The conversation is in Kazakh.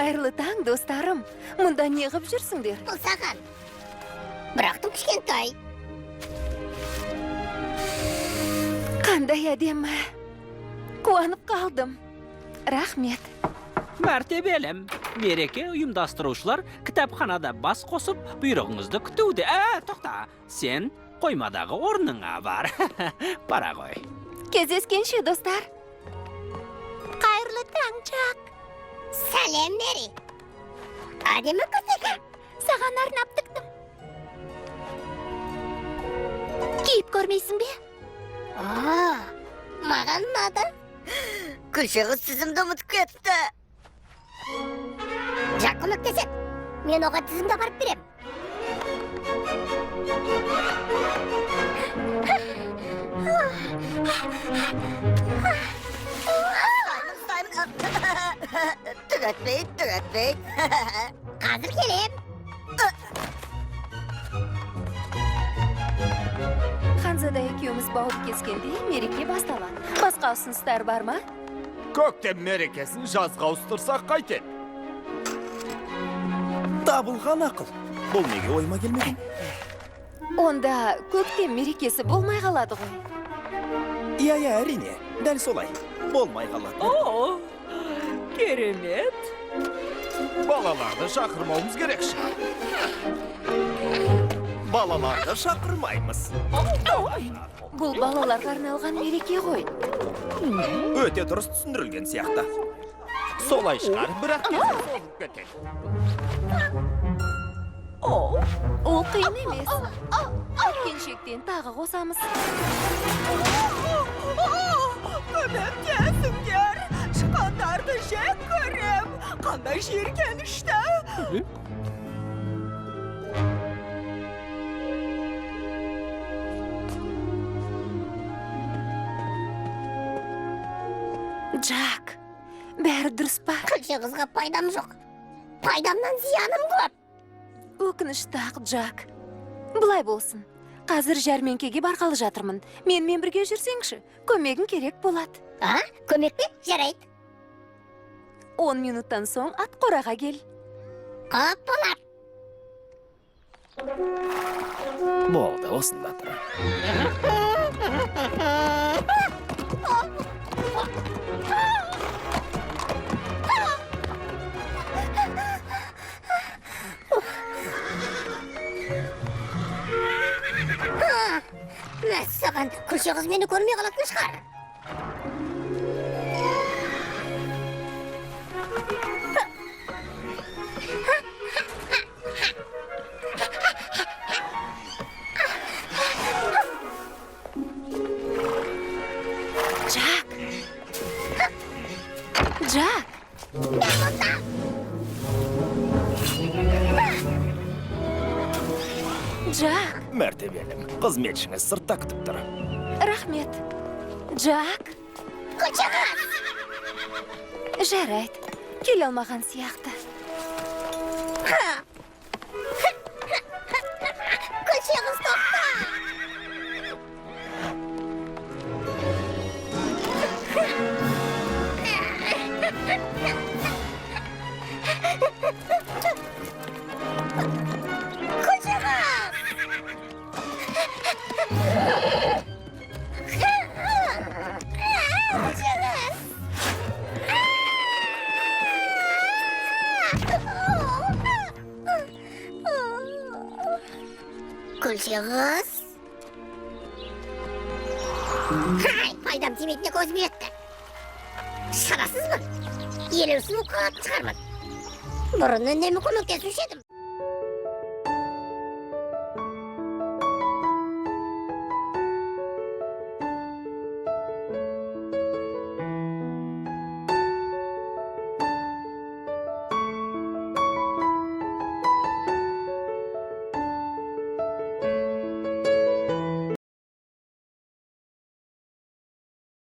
Қайырлы таң, достарым. Мұнда не қып жүрсіңдер? Бұл саған. Бірақтың кішкентай. Қандай әдемі. Қуанып қалдым. Рахмет. Мәртебелім. Мереке ұйымдастырушылар кітапханада бас қосып, бұйрығыңызды күтуде. Тоқта, сен қоймадағы орныңа бар. Бара ғой. Кездескенше, достар. Қайырлы таң, Джак. Сәлем, Мери. Әдемі күтігі. Саған арнап тіктім. Киіп көрмейсің бе? Маған ұнады. Күлшіғыз тізімді ұмытып кетті. Жак көмектеседі. Мен оған тізімді барып берем. Түгәтпейді. Қазір келем. Ханзада екеуміз бауып кескенде мереке басталады. Басқа ұсыныстар бар ма? Көктем мерекесін жазға ауыстырсақ қайтеді. Табылған ақыл. Бұл неге ойыма келмеген? Онда көктем мерекесі болмай қалады ғой. Иә, әрине. Дәл солай. Болмай қалады. О, керемет. Балаларды шақырмауымыз керек шығар. Балаларды шақырмаймыз. Бұл балаларға арналған мереке ғой. Өте дұрыс түсіндірілген сияқты. Солай шығар, бірақ созылып кетеді. Ол қиын емес. Өткеншектен тағы қосамыз. Көмектесіңдер. Шыққандарды жек көрем. Қандай жиіркенішті. Джак, бәрі дұрыс па? Күлшіғызға пайдам жоқ. Пайдамнан зияным көп. Өкінішті ақ, Джак. Бұлай болсын. Қазір жәрменкеге барғалы жатырмын. Менімен бірге жүрсеңші, көмегің керек болады. Көмек пе? Жарайды. 10 минуттан соң ат қораға кел. Көп болады. Болды, осында тұр. Мәссаған, күлшіғыз мені көрмей қалатын шығар. Джак! Джак! Джак! Мәртебелім, қызметшіңіз сыртта күтіп тұр. Рахмет. Джак! Күлшіғыз! Жарайды. Келе алмаған сияқты. Күлшіғыз тоқта! Күлшіғыз! Пайдам тимейтіне көзім жетті. Шарасызбын. Елеусін қатты шығармын. Бұрын үнемі көмектесуші едім.